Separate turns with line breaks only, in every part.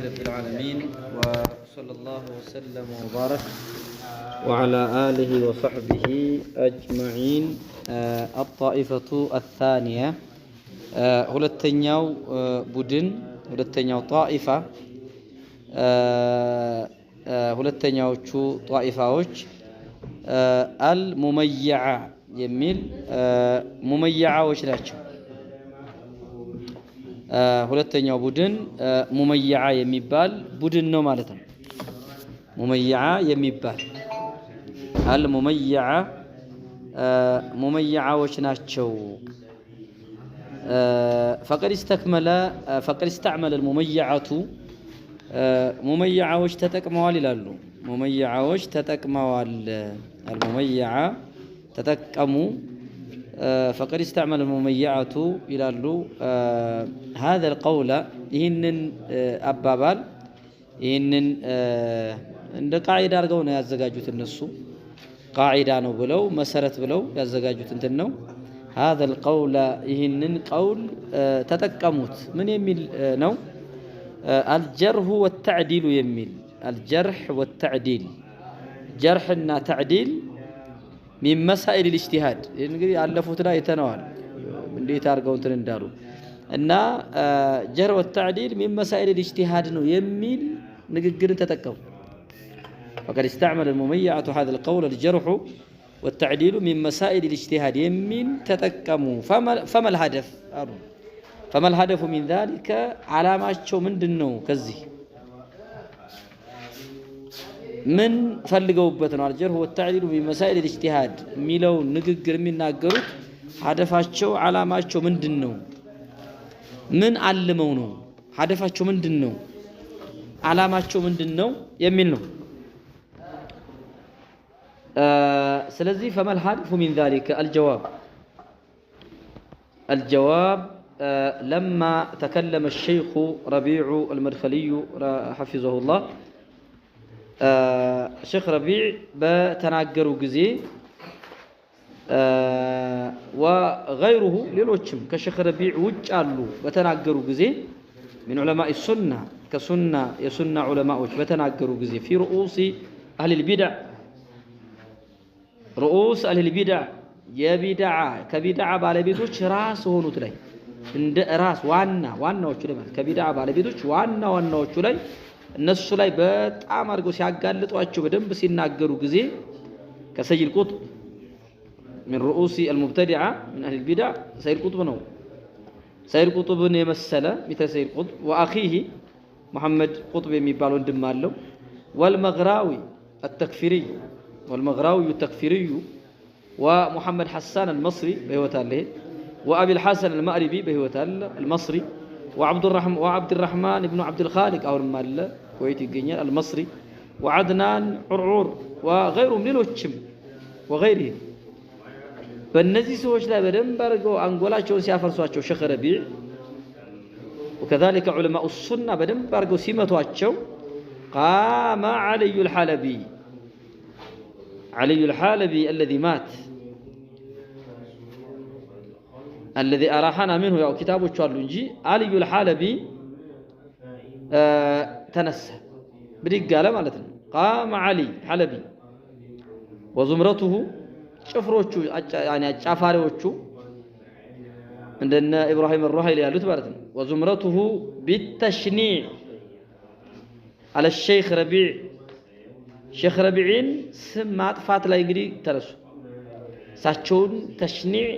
رب العالمين وصلى الله وسلم وبارك وعلى آله وصحبه أجمعين. الطائفة الثانية ሁለተኛው ቡድን ሁለተኛው ጣኢፋ ሁለተኛዎቹ ጣኢፋዎች አልሙመይዓ የሚል ሙመይዓዎች ናቸው። ሁለተኛው ቡድን ሙመይዓ የሚባል ቡድን ነው ማለት ነው። ሙመይዓ የሚባል አልሙመይዓ ሙመይዓዎች ናቸው። فقد استعمل المميعة ሙመይዓዎች ተጠቅመዋል ይላሉ። ሙመይዓዎች ተጠቅመዋል المميعة ተጠቀሙ فقد استعمل المميعة ይላሉ። هذا القول ይህንን አባባል ይህንን እንደ ቃዒዳ አድርገው ነው ያዘጋጁት። እነሱ ቃዒዳ ነው ብለው መሰረት ብለው ያዘጋጁት እንትን ነው። هذا القول ይህንን ቀውል ተጠቀሙት። ምን የሚል ነው? الجرح والتعديل የሚል الجرح والتعديل ጀርሕና ተዕዲል ሚን መሳኢል الاجتهاد እንግዲህ ያለፉት ላይ ተነዋል እንዴት አድርገው እንትን እንዳሉ እና ጀርሕ ወተዕዲል ሚን መሳኢል الاجتهاد ነው የሚል ንግግርን ተጠቀሙ። فقد استعمل المميعة هذا القول الجرح والتعديل من مسائل الاجتهاد يمين تتكموا فما الهدف فما الهدف من ذلك علاماتشو ምንድነው? ከዚህ ምን ፈልገውበት ነው? الجرح والتعديل من مسائل الاجتهاد ሚለው ንግግር የሚናገሩት ሀደፋቸው ዓላማቸው ምንድነው? ምን አልመው ነው? ሀደፋቸው ምንድነው? ዓላማቸው ምንድነው የሚል ነው። ስለዚህ فما الهدف من ذلك الجواب لما تكلم الشيخ ربيع المدخلي حفظه الله الشيخ ربيع بتناገروا ጊዜ وغيره ሌሎችም ከሼክ ረቢዕ ውጭ አሉ በተናገሩ ጊዜ من علماء السنة كسنة የሱና ዑለማዎች በተናገሩ ጊዜ في رؤوس أهل البدع رؤوس أهل البدع የቢድዓ ከቢድዓ ባለቤቶች ራስ ሆኑት ላይ እንደ ራስ ዋናዎቹ ላይ ማለት ከቢድዓ ባለቤቶች ዋናዎቹ ላይ እነሱ ላይ በጣም አድርገው ሲያጋልጧቸው በደንብ ሲናገሩ ጊዜ ከሰይድ ቁጥብ من رؤوس المبتدعة من أهل البدع سيد قطب ነው። ሰይድ ቁጥብን የመሰለ مثل ሰይድ ቁጥብ وأخيه محمد قطب የሚባል ወንድም አለው والمغراوي التكفيري والمغراوي التكفيري ومحمد حسان المصري بهوتاله وأبي الحسن المأربي بهوتاله المصري وعبد الرحمن ابن عبد الخالق أو المال كويت الجنيا المصري وعدنان عرعور وغيرهم للوشم وغيرهم فالنزي سوش لا بدن برجو أنغولا شون سيافر سواتشو شيخ ربيع وكذلك علماء السنة بدن برجو سيمة واتشو قام علي الحالبي الذي مات الذي أراحنا منه يا كتابه تشارلونجي علي الحالبي تنسى برجالة مالتنا قام علي حلبي وزمرته شفروچو يعني ጫፋሪዎቹ እንደነ ኢብራሂም الرحيلي ያሉት ማለት ነው። وزمرته بالتشنيع على الشيخ ربيع ሼክ ረቢዕን ስም ማጥፋት ላይ እንግዲህ ተነሱ። እሳቸውን ተሽኒዕ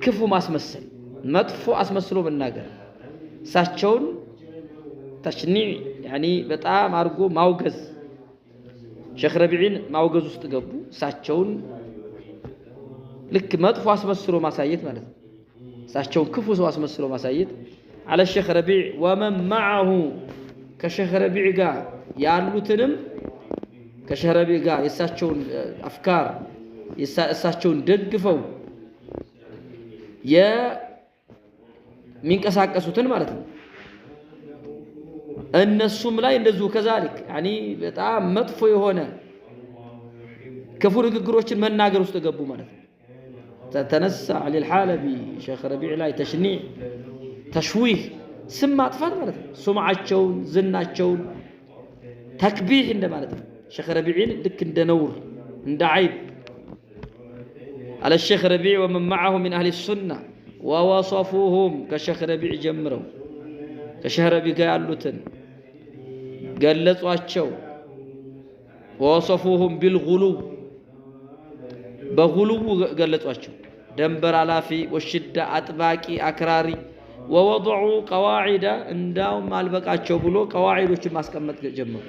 ክፉ ማስመሰል መጥፎ አስመስሎ መናገር እሳቸውን ተሽኒዕ ያኒ በጣም አድርጎ ማውገዝ ሼክ ረቢዕን ማውገዝ ውስጥ ገቡ። እሳቸውን ልክ መጥፎ አስመስሎ ማሳየት ማለት ነው። እሳቸውን ክፉ ሰው አስመስሎ ማሳየት على الشيخ ربيع ومن معه ከሼክ ረቢዕ ጋር ያሉትንም ከሼክ ረቢዕ ጋር የሳቸውን አፍካር የሳቸውን ደግፈው የሚንቀሳቀሱትን ማለት ነው። እነሱም ላይ እንደዚሁ ከዛልክ ያኒ በጣም መጥፎ የሆነ ክፉ ንግግሮችን መናገር ውስጥ ገቡ ማለት ነው። تتنسى علي الحالبي شيخ ربيع لا تشنيع تشويه ስም ማጥፋት ማለት ነው። ሱምዓቸውን ዝናቸውን ተክቢህ እንደማለት ነው። ሸኽ ረቢዕን ልክ እንደ ነውር እንደ ዓይብ على الشيخ ربيع ومن معه من أهل السنة ووصفوهم كشيخ ربيع جمروا كشيخ ربيع قالوا قلتوا أتشو ووصفوهم بالغلو بغلو قلتوا أتشو دنبر علافي والشدة أطباقي أكراري ووضعوا قواعد انداهم مع البقى أتشو بلو قواعد وش ماسكمت جمروا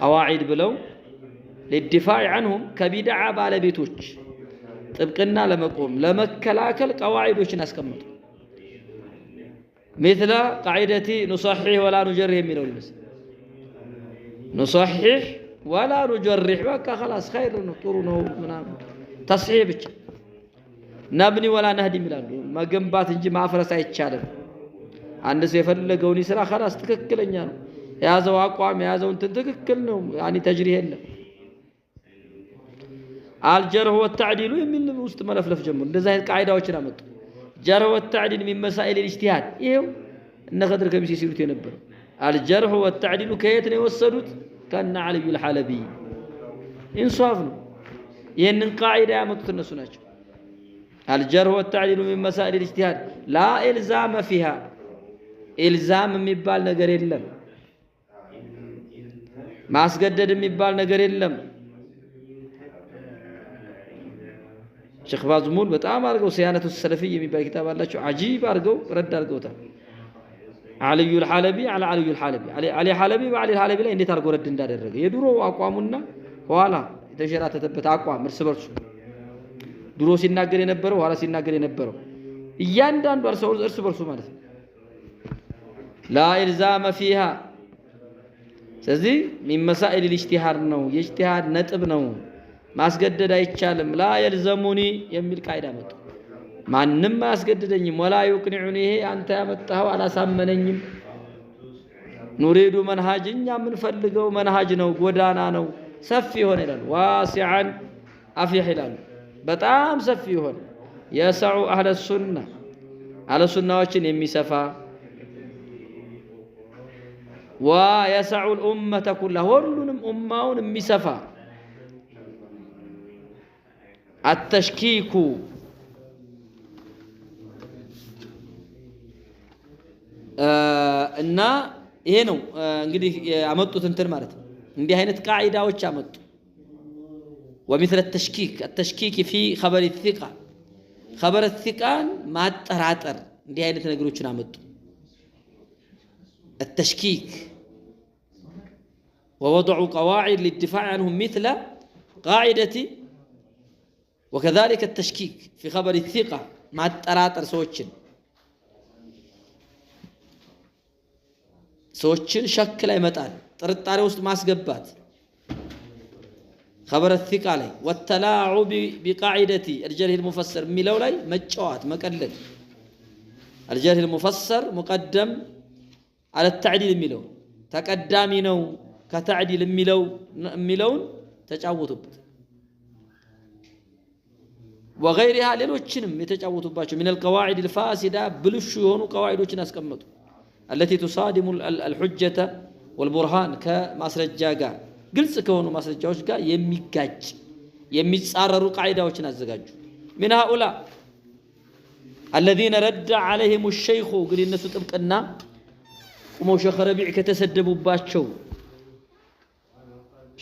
قواعد بلو للدفاع عنهم كبدع على بيتوش طبقنا لمقوم لمكلاكل قواعدوችን አስቀምጡ مثل قاعدتي نصحح ولا نجرح የሚለው ይመስል نصحح ولا نجرح በቃ خلاص خير ነው ጥሩ ነው ምናምን تصحيح ብቻ نبني ولا نهدم ይላሉ መገንባት እንጂ ማፍረስ አይቻልም አንድ ሰው የፈለገውን ይስራ خلاص ትክክለኛ ነው የያዘው አቋም የያዘው እንትን ትክክል ነው ያኒ ተጅሪህ የለም الجرح والتعديل من وسط ملفلف جمهور እንደዛ አይነት ቃይዳዎችን አመጡ جرح والتعديل من مسائل الاجتهاد ይሄው እነ ኸድር ከሚሴ ሲሉት የነበረው الجرح والتعديل ከየት ነው የወሰዱት ከነ علي الحلبي ኢንሷፍ ነው ይሄንን ቃይዳ ያመጡት እነሱ ናቸው الجرح والتعديل من مسائل الاجتهاد لا الزام فيها الزام የሚባል ነገር የለም ማስገደድ የሚባል ነገር የለም شيخ بازمول بتأمل أرجو سيانة السلفية من كتاب الله شو عجيب أرجو رد أرجوته علي الحلبي على علي الحلبي علي الحلبي وعلي الحلبي لا إني ترجو رد دار الرجل يدوروا أقوامنا ولا تجارات تثبت أقوام مرسبرش دروس الناقري نبرو ولا سيناقري نبرو ياندان برسول أرسبرش مالس لا إلزام فيها سزي من مسائل الاجتهاد نو يجتهاد نتب نو ማስገደድ አይቻልም لا يلزمني የሚል ቃይዳ መጣ ማንንም ማስገደደኝም ولا يقنعني ይሄ አንተ ያመጣው አላሳመነኝም ኑሪዱ መንሃጅኛ ምን ፈልገው መንሃጅ ነው ጎዳና ነው ሰፊ ሆነ ይላል ዋሲዓን አፊህ ይላል በጣም ሰፊ ሆነ የሰዑ አህለ ሱና አህለ ሱናዎችን የሚሰፋ ويسع الامه كلها ሁሉንም ኡማውን የሚሰፋ التشكيك እና ይሄ ነው እንግዲህ ያመጡት እንትን ማለት ነው እንዲህ አይነት ቃዒዳዎች አመጡ ومثل التشكيك في خبر الثقة خبر الثقة ማጠራጠር እንዲህ አይነት ነገሮችን አመጡ التشكيك ووضعوا قواعد للدفاع عنهم مثل قاعدة وكذلك التشكيك في خبر الثقة مع التراتر سوتشن شك لا يمتال ترتاري وسط ماس قبات خبر الثقة علي والتلاعب بقاعدة الجرح المفسر ميلو لاي مجوات مقلل الجرح المفسر مقدم على التعديل ميلو تقدامي نو كتعديل ميلون تجاوتوا وغيرها ليلوچንም የተጫወቱባቸው من القواعد الفاسده ብልሹ የሆኑ قواعدዎችን አስቀመጡ التي تصادم الحجة والبرهان ከማስረጃ ጋር ግልጽ ከሆኑ ማስረጃዎች ጋር የሚጋጭ የሚጻረሩ ቃይዳዎችን አዘጋጁ من هؤلاء الذين رد عليهم الشيخ እንግዲህ እነሱ ጥብቅና ቁመው ሸኽ ረቢዕ ከተሰደቡባቸው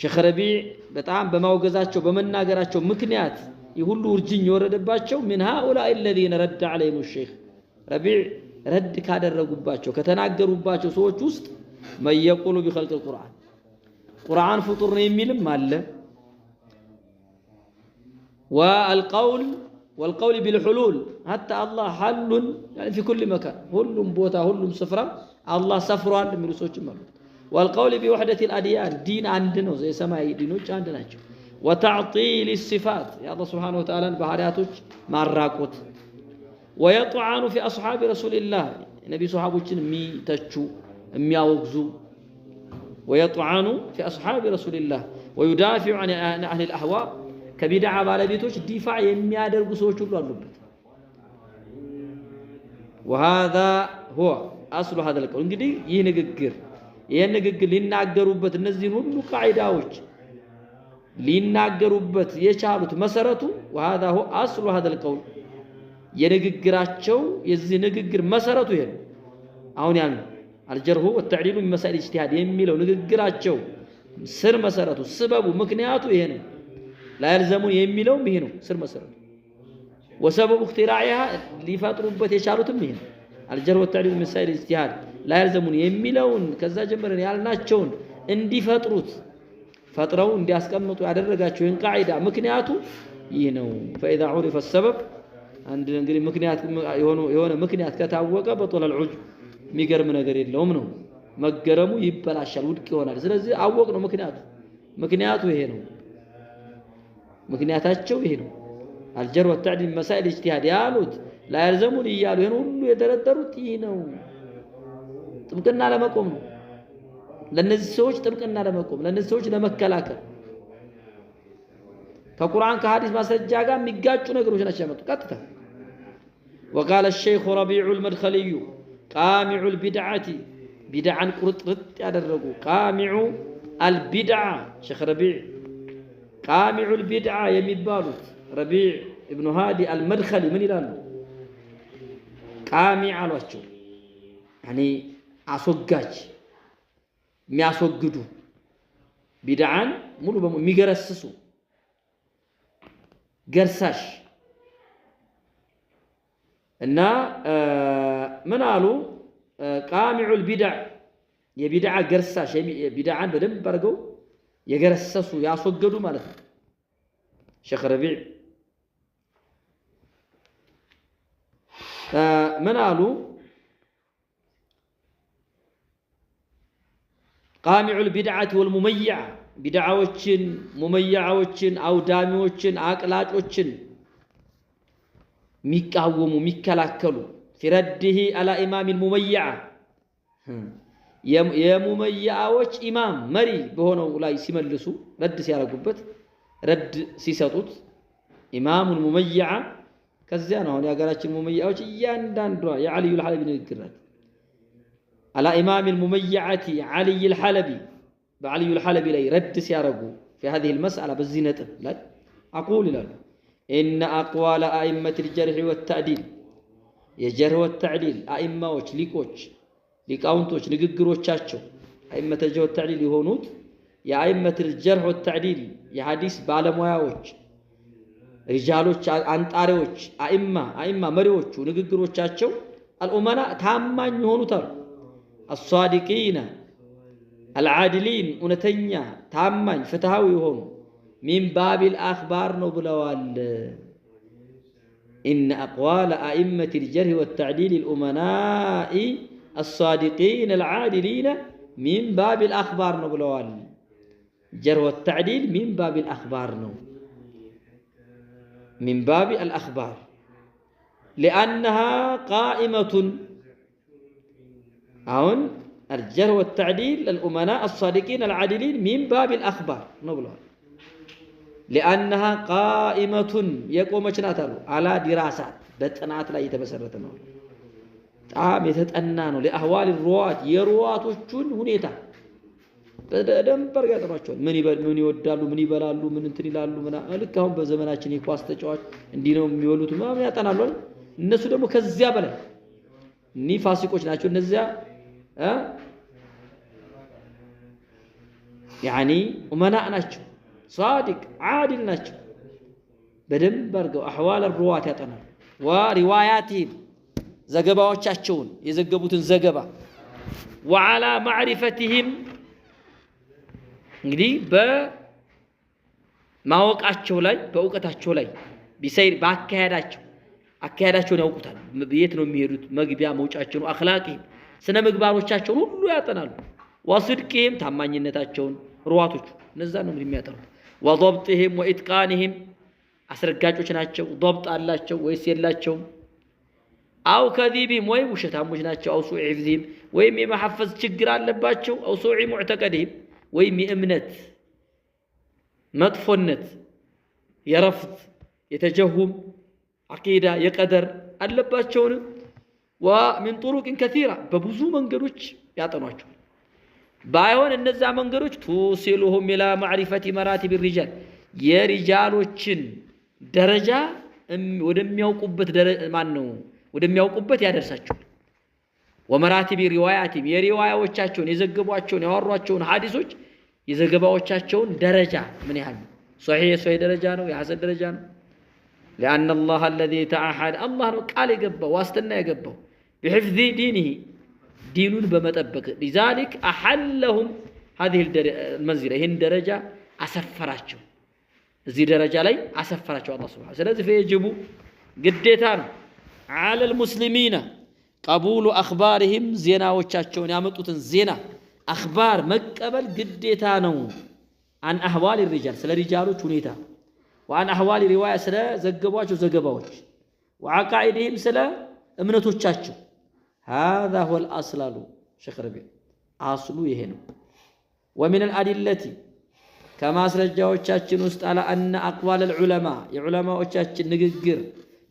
ሸኽ ረቢዕ በጣም በማውገዛቸው በመናገራቸው ምክንያት يقول ورجين يوردباتشو من هؤلاء الذين رد عليهم الشيخ ربيع رد كادر رقباتشو كتناقروا باتشو سوچ وسط من يقول بخلق القرآن قرآن فطرنا يميلم ماله والقول بالحلول حتى الله حل يعني في كل مكان هلم بوتا هلم سفرة الله سفران من سوچ ماله والقول بوحدة الأديان دين عندنا زي سماي دينوش عندنا وتعطيل الصفات يا الله سبحانه وتعالى بحرياتك مع الراقوت ويطعن في أصحاب رسول الله النبي صحابوችን የሚተቹ የሚያወግዙ ويطعن في أصحاب رسول الله ويدافع عن أهل الأهواء كبدع ባለቤቶች ዲፋዕ የሚያደርጉ ሰዎች ሁሉ አሉበት وهذا هو أصل هذا القول እንግዲህ ይህ ንግግር ሊናገሩበት እነዚህን ሁሉ ቃዒዳዎች ሊናገሩበት የቻሉት መሰረቱ وهذا هو أصل هذا القول የንግግራቸው የዚህ ንግግር መሰረቱ ይሄ ነው አሁን ያለው الجرح والتعديل من مسائل الاجتهاد የሚለው ንግግራቸው ስር መሰረቱ ስበቡ ምክንያቱ ይሄ ነው لا يلزمون የሚለው ይሄ ነው ስር መሰረቱ وسبب اختراعها ሊፈጥሩበት የቻሉትም ይሄ ነው الجرح والتعديل من مسائل الاجتهاد لا يلزمون የሚለውን ከዛ ጀምረን ያልናቸውን እንዲፈጥሩት ፈጥረው እንዲያስቀምጡ ያደረጋቸው ይሄን ቃዒዳ ምክንያቱ ይሄ ነው فاذا عرف السبب አንድ እንግዲህ ምክንያት የሆነ ምክንያት ከታወቀ በطول العجب የሚገርም ነገር የለውም ነው መገረሙ ይበላሻል ውድቅ ይሆናል ስለዚህ አወቅ ነው ምክንያቱ ይሄ ነው ምክንያታቸው ይሄ ነው الجرح والتعديل مسائل اجتهاد ያሉት لا يلزمون እያሉ ይሄን ሁሉ የተረደሩት ይሄ ነው ጥብቅና ለመቆም ነው ለነዚህ ሰዎች ጥብቅና ለመቆም ለነዚህ ሰዎች ለመከላከል ከቁርአን ከሐዲስ ማስረጃ ጋር የሚጋጩ ነገሮች ናቸው ያመጡ ቀጥታ وقال الشيخ ربيع المدخلي قامع البدعة بدعا قرطرط ያደረጉ قامع البدعة شيخ ربيع قامع البدعة የሚባሉት ربيع ابن هادي المدخلي ምን ይላሉ قامع አሏቸው يعني አስወጋጅ የሚያስወግዱ ቢድዓን ሙሉ በሙሉ የሚገረስሱ ገርሳሽ እና ምን አሉ ቃሚዑ البدع የቢድዓ ገርሳሽ ቢድዓን በደንብ አድርገው የገረሰሱ ያስወገዱ ማለት ነው ሼኽ ረቢዕ ምን አሉ قامع البدعة والمميعة بدعوችን ሙመያዎችን አውዳሚዎችን አቅላጮችን ሚቃወሙ ሚከላከሉ في رده على إمام المميعة የሙመያዎች ኢማም መሪ በሆነው ላይ ሲመልሱ ረድ ሲያረጉበት ረድ ሲሰጡት ኢማሙ المميعة ከዚያ ነው የሀገራችን ሙመያዎች እያንዳንዷ የዓልዩ الحلبي ንግግር ናት على إمام المميعة علي الحلبي بعلي الحلبي لي رد سيارقو في هذه المسألة بالزينة لا أقول له إن أقوال أئمة الجرح والتعديل يجرح والتعديل أئمة وش ليكوش ليكاونتوش ليقروشاتشو أئمة الجرح والتعديل يهونوت يا أئمة الجرح والتعديل يا حديث بعلمواوش رجالوش أنطاريوش أئمة مريوش وليقروشاتشو الأمناء تامان يهونوتر الصادقين العادلين ونتنيا تامن فتهاوي هم من باب الأخبار نبلوال إن أقوال أئمة الجرح والتعديل الأمناء الصادقين العادلين من باب الأخبار نبلوال جرح والتعديل من باب الأخبار من باب الأخبار لأنها قائمة هون الجرح والتعديل الأمناء الصادقين العادلين من باب الأخبار نبلغ لأنها قائمة يقوم على دراسات بتنات لا يتبسرتنا يتتأنانوا لأهوال الرواة يروات وشون هنيتا بدم برقاتنا من يودالو من يبلالو من انتني لالو من لكهم بزماناتنا يقواس تجوات اندينهم يولوتو ما يتنالو الناس دمو كذاب له ني فاسقوش ناتشو النزا يعني أمناء ناتشو صادق عادل ناتشو بدم برقو أحوال الرواة يتنال ورواياتهم زقباوچاچون يزقبوتن زقبا وعلى معرفتهم እንግዲህ በማወቃቸው ላይ በእውቀታቸው ላይ ቢሰይር አካሄዳቸውን ያውቁታል በየት ነው የሚሄዱት መግቢያ መውጫቸውን አኽላቂ ስነ ምግባሮቻቸውን ሁሉ ያጠናሉ ወስድቂም ታማኝነታቸውን ሩዋቶቹ እነዛ ነው የሚያጠሩት ወضبطهم واتقانهم አስረጋጮች ናቸው ضبط አላቸው ወይስ የላቸውም አው ከذبهم ወይ ውሸታሞች ናቸው አው ሱዕ حفظهم ወይም የመሐፈዝ ችግር አለባቸው አው ሱዕ ሙዕተቀድهم ወይም የእምነት መጥፎነት የረፍት የተጀሁም አቂዳ የቀደር አለባቸውን ومن طرق كثيرة ببزو منقروش يعطنواቸው بايون እነዛ መንገዶች توصلهم إلى معرفة مراتب الرجال የሪጃሎችን ደረጃ ወደሚያውቁበት ማን ነው ወደሚያውቁበት ያደርሳቸዋል ومراتب رواياتهم የሪዋያዎቻቸውን የዘገቧቸውን ያወሯቸውን ሐዲሶች የዘገባዎቻቸውን ደረጃ ምን ያህል صحيح ደረጃ ነው የሐሰን ደረጃ ነው لأن الله الذي تعهد الله قال يقبوا واستنى يقبوا بحفظ دينه دينون بمطبق لذلك أحلهم هذه المنزلة هي درجة أسفراتهم زي درجة لي أسفراتهم الله سبحانه وتعالى فيجب قديتان على المسلمين قبول أخبارهم زينا وتشاتشون يامطوتن زينا أخبار مقبل قديتانو عن أحوال الرجال سلا رجالو تشونيتا وعن أحوال رواية سلا زقبواج وزقبواج وعقائدهم سلا امنتوچاچو هذا هو الأصل له شيخ ربيع أصله يهنو ومن الأدلة كما سرجاوچاچن ውስጥ على أن أقوال العلماء የዑለማዎቻችን ንግግር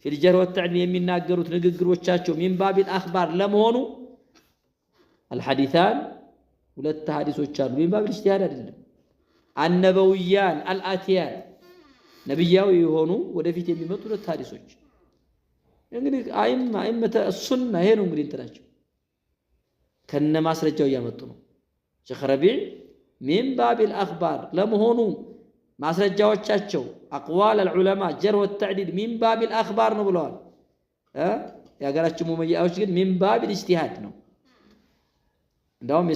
في الجرح والتعديل የሚናገሩት ንግግሮቻቸው من باب الأخبار ለመሆኑ الحديثان ሁለት ሐዲሶች አሉ من باب الاجتهاد አይደለም النبويان الآتيان ነብያዊ የሆኑ ወደፊት የሚመጡ ሁለት ሐዲሶች እንግዲህ አይመተ ሱና ይሄ ነው እንግዲህ እንትናቸው ከነ ማስረጃው ያመጡ ነው ሼኽ ረቢዕ من باب الأخبار ለመሆኑ ማስረጃዎቻቸው أقوال العلماء جرح والتعديل من باب الأخبار ነው ብለዋል ያገራችሁ ሙመያዎች ግን من باب الاجتهاد ነው እንደውም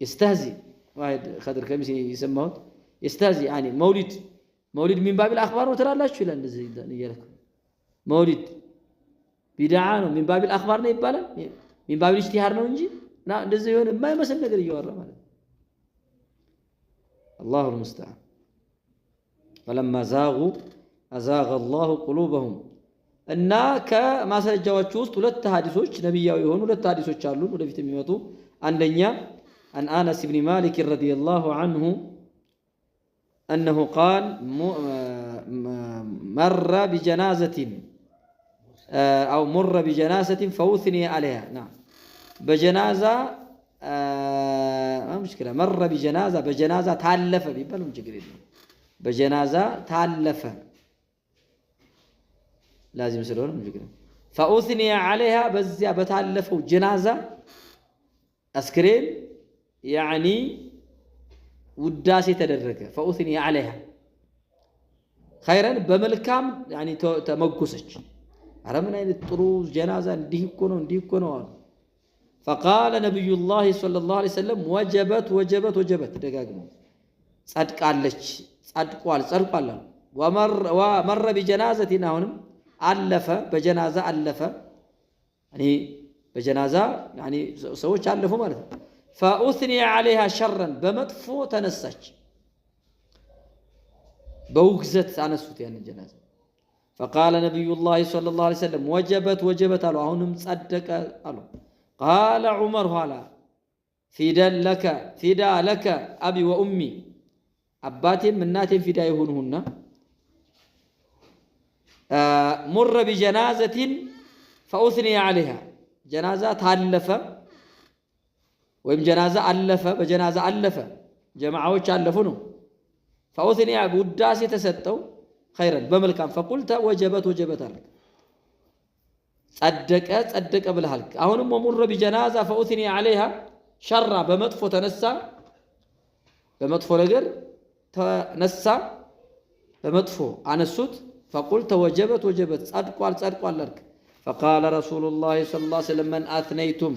يستهزئ واحد خضر كمس يسموه يستهزئ يعني مولد من باب الأخبار وترالاችሁ ይላል እንደዚህ ይያለኩ مولد بدعه ነው من باب الأخبار ነው ይባላል من باب الاجتهاد ነው እንጂ እንደዚህ የሆነ የማይመስል ነገር እያወራ ማለት الله المستعان فلما زاغوا أزاغ الله قلوبهم እና ከማስረጃዎቹ ውስጥ ሁለት ሐዲሶች ነብያዊ የሆኑ ሁለት ሐዲሶች አሉ ወደፊት የሚመጡ አንደኛ عن أنس بن مالك رضي الله عنه أنه قال مر بجنازة أو مر بجنازة فأثني عليها نعم بجنازة ما مشكلة مر بجنازة تالف بيبالهم جقرين بجنازة تالف لازم يسألون مجقرين فأثني عليها بزيا بتالفوا جنازة أسكرين يعني وداسي تدرجة فأثني عليها خيرا بملكام يعني تمقسج عرفنا أن الطروز جنازة نديه كونوا فقال نبي الله صلى الله عليه وسلم وجبت دقاقنا صدق على ومر بجنازة هنا ألف بجنازة ألف يعني بجنازة يعني سويش ألفوا مالذا فأثني عليها شرا بمدفو تنسج بوغزت أنسوت يعني الجنازة فقال نبي الله صلى الله عليه وسلم وجبت قالوا هونم صدق قالوا قال عمر هلا فدا لك أبي وأمي أباتي مناتي فدا يهونهن مر بجنازة فأثني عليها جنازة تالفة ويم جنازة ألفة بجنازة ألفة جماعة ألفونه فأثني بوداسي تستو خيرا بملكان فقلت وجبت لك صدق بالحلق أهونم ومر بجنازة فأثني عليها شر بمدفو تنسى بمدفو لقر تنسى بمدفو عن السود فقلت وجبت صدق لك فقال رسول الله صلى الله عليه وسلم من أثنيتم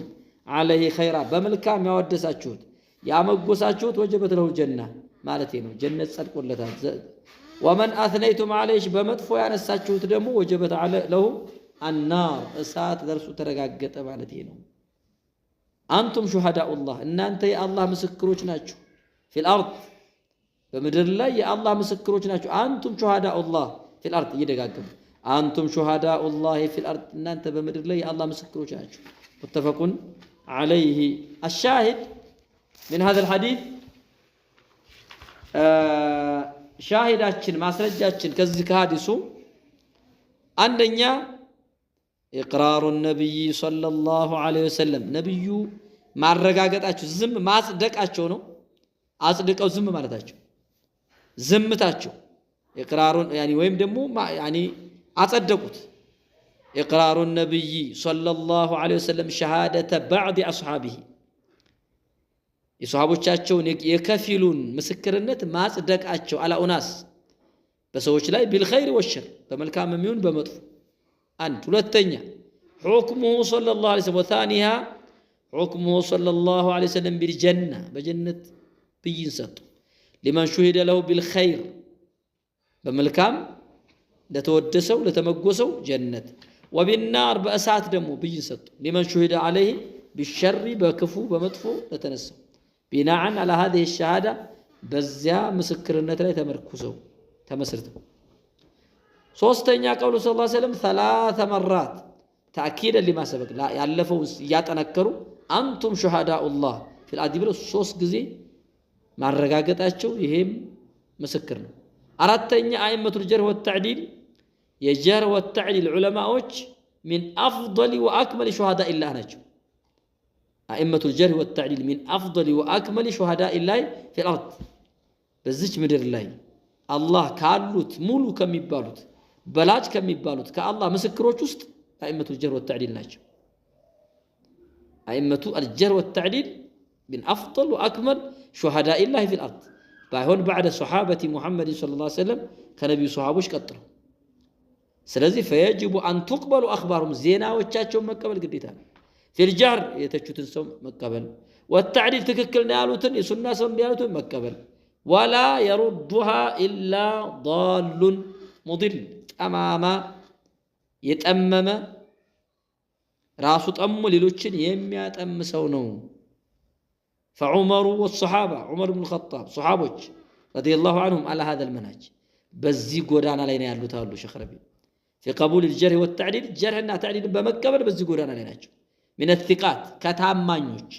عليه خيرا بملكام يودساچوت ያመጎሳችሁት ወጀበት له الجنة ማለት ነው ጀነት ጸድቆለታል ومن أثنيتم عليه በመጥፎ ያነሳችሁት ደግሞ ወጀበት له النار እሳት ደርሱ ተረጋገጠ ማለት ነው አንቱም شهداء الله እናንተ የአላህ ምስክሮች ናችሁ في الارض በምድር ላይ የአላህ ምስክሮች ናችሁ አንቱም شهداء الله في الارض ይደጋገሙ አንቱም شهداء الله في الارض እናንተ በምድር ላይ የአላህ ምስክሮች ናችሁ متفق عليه الشاهد من هذا الحديث شاهداتችን ማስረጃችን ከዚህ ከሐዲሱ አንደኛ إقرار النبي صلى الله عليه وسلم نبي ما رقاقتاچو زم ما أصدقاچو نو أصدقاو زم مالتاچو زمتاچو إقرار يعني ويم دمو يعني أصدقوت إقرار النبي صلى الله عليه وسلم شهادة بعض أصحابه የሷሃቦቻቸውን የከፊሉን ምስክርነት ማጽደቃቸው على أناس በሰዎች ላይ بالخير والشر በመልካም የሚሆን በመጥፎ አንድ ሁለተኛ حكمه صلى الله عليه وسلم وثانيها حكمه صلى الله عليه وسلم بالجنة بجنة ብይን ሰጡ لمن شهد له بالخير በመልካም ለተወደሰው ለተመጎሰው ጀነት وبالنار በእሳት ደግሞ ብይን ሰጡ لمن شهد عليه بالشر በክፉ በመጥፎ ለተነሳው بناء على هذه الشهادة بزيا مسكرنت لا تمركزوا تمسرتوا ሶስተኛ قول صلى الله عليه وسلم 3 مرات تأكيدا لما سبق لا ያለፈው ያጠነከሩ አንቱም شهداء الله في الارض ብለው 3 ጊዜ ማረጋገጣቸው ይሄም ምስክር ነው አራተኛ አئمة الجرح والتعديل የጀርህ والتعديل ዑለማዎች من أفضل وأكمل شهداء الله ናቸው أئمة الجرح والتعديل من أفضل وأكمل شهداء الله في الأرض بزيج مدر الله الله كالوت مولو كم يبالوت بلاج كم يبالوت كالله مسكروش وسط أئمة الجرح والتعديل ناجو أئمة الجرح والتعديل من أفضل وأكمل شهداء الله في الأرض باهون بعد صحابة محمد صلى الله عليه وسلم كنبي صحابوش كتر سلازي فيجب أن تقبل أخبارهم زينا وتشاتشهم مكبل قديتان في الجهر يتشوتن سوم مقبل والتعديل تككلنا يالوتن يسنى سوم يالوتن مقبل ولا يردها إلا ضال مضل أماما يتأمم راسو تأمم للوتشن يميات أم سونو فعمر والصحابة عمر بن الخطاب صحابوش رضي الله عنهم على هذا المنهج بزي قدانا لينا يالو تهلو شخربي في قبول الجرح والتعديل الجرحنا تعديل بمقبل بزي قدانا لينا من الثقات كتامانيوش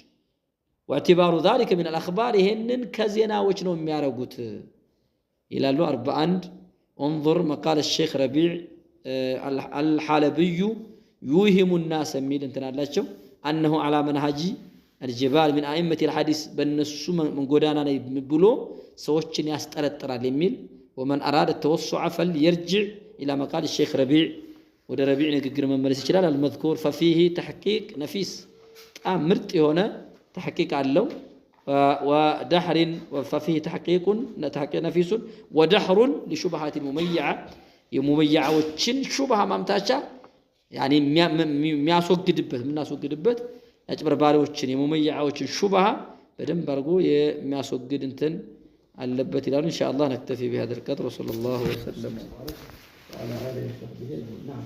واعتبار ذلك من الأخبار هنن كزينا وجنو ميارغوت إلى له 4 انظر مقال الشيخ ربيع الحلبي يوهم الناس ميل انتنا لاتشو أنه على منهج الجبال من أئمة الحديث بالنسو من قدانا بلو سوچن يسترطر لميل ومن أراد التوسع فليرجع إلى مقال الشيخ ربيع وده ربيع نقدر مملس الشلال المذكور ففيه تحقيق نفيس مرت هنا تحقيق علو ودحر ففيه تحقيق نفيس ودحر لشبهات المميعة يمميعة وتشن شبهة ممتاشة يعني مياسوقدبت من ناسوقدبت أجبر باري وتشن يمميعة وتشن شبهة بدن برقو مياسوقد انتن اللبت الآن إن شاء الله نكتفي بهذا القدر وصلى الله وسلم على آله وصحبه أجمعين. نعم.